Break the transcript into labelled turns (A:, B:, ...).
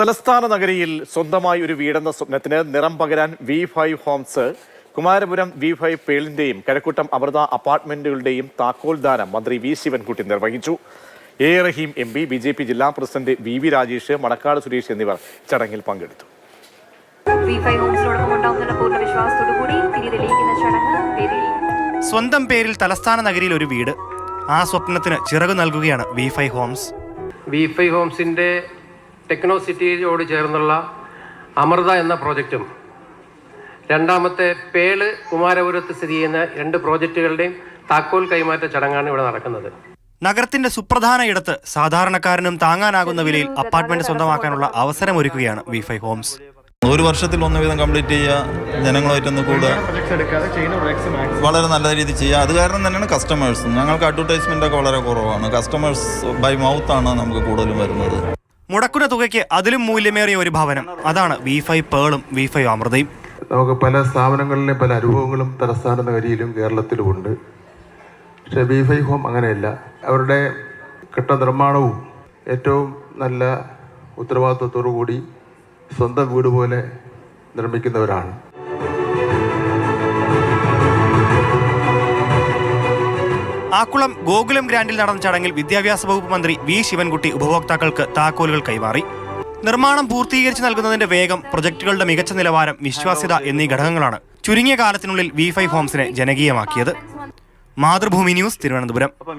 A: തലസ്ഥാന നഗരിയിൽ സ്വന്തമായി ഒരു വീടെന്ന സ്വപ്നത്തിന് നിറം പകരാൻ V5 ഹോംസ് കുമാരപുരം V5 പേളിന്റെയും കഴക്കൂട്ടം അമൃത അപ്പാർട്ട്മെന്റുകളുടെയും താക്കോൽദാനം മന്ത്രി വി ശിവൻകുട്ടി നിർവഹിച്ചു. എ റഹീം MP, BJP ജില്ലാ പ്രസിഡന്റ് VV രാജേഷ്, മണക്കാട് സുരേഷ് എന്നിവർ ചടങ്ങിൽ പങ്കെടുത്തു.
B: സ്വന്തം പേരിൽ തലസ്ഥാന നഗരിയിൽ ഒരു വീട്, ആ സ്വപ്നത്തിന് ചിറകു നൽകുകയാണ് V5 ഹോംസ്.
C: V5 ഹോംസിന്റെ ടെക്നോ സിറ്റിയോട് ചേർന്നുള്ള അമൃത എന്ന പ്രോജക്റ്റും രണ്ടാമത്തെ പേള് കുമാരപുരത്ത് സ്ഥിതി ചെയ്യുന്ന 2 പ്രോജക്റ്റുകളുടെയും താക്കോൽ കൈമാറ്റ ചടങ്ങാണ് ഇവിടെ നടക്കുന്നത്.
B: നഗരത്തിന്റെ സുപ്രധാന ഇടത്ത് സാധാരണക്കാരനും താങ്ങാനാകുന്ന വിലയിൽ അപ്പാർട്ട്മെന്റ് സ്വന്തമാക്കാനുള്ള അവസരമൊരുക്കുകയാണ് V5 ഹോംസ്.
D: 1 വർഷത്തിൽ 1 വീതം കംപ്ലീറ്റ് ചെയ്യുക, ജനങ്ങളുമായിട്ടൊന്ന് കൂടുക, വളരെ നല്ല രീതിയിൽ ചെയ്യുക. അത് കാരണം തന്നെയാണ് കസ്റ്റമേഴ്സും. ഞങ്ങൾക്ക് അഡ്വർടൈസ്മെന്റ് ഒക്കെ വളരെ കുറവാണ്. കസ്റ്റമേഴ്സ് ബൈ മൗത്ത് ആണ് നമുക്ക് കൂടുതലും വരുന്നത്.
B: മുടക്കുന്ന തുകയ്ക്ക് അതിലും മൂല്യമേറിയ ഒരു ഭവനം, അതാണ് V5 പേളും V5 അമൃതയും.
E: നമുക്ക് പല സ്ഥാപനങ്ങളിലും പല അനുഭവങ്ങളും തലസ്ഥാന നഗരിയിലും കേരളത്തിലുമുണ്ട്. പക്ഷേ V5 ഹോം അങ്ങനെയല്ല. അവരുടെ കെട്ടിട നിർമ്മാണവും ഏറ്റവും നല്ല ഉത്തരവാദിത്വത്തോടു കൂടി സ്വന്തം വീട് പോലെ നിർമ്മിക്കുന്നവരാണ്.
B: ആക്കുളം ഗോകുലം ഗ്രാൻഡിൽ നടന്ന ചടങ്ങിൽ വിദ്യാഭ്യാസ വകുപ്പ് മന്ത്രി വി ശിവൻകുട്ടി ഉപഭോക്താക്കൾക്ക് താക്കോലുകൾ കൈമാറി. നിർമ്മാണം പൂർത്തീകരിച്ച് നൽകുന്നതിന്റെ വേഗം, പ്രൊജക്ടുകളുടെ മികച്ച നിലവാരം, വിശ്വാസ്യത എന്നീ ഘടകങ്ങളാണ് ചുരുങ്ങിയ കാലത്തിനുള്ളിൽ V5 ഹോംസിനെ ജനകീയമാക്കിയത്. മാതൃഭൂമി ന്യൂസ്, തിരുവനന്തപുരം.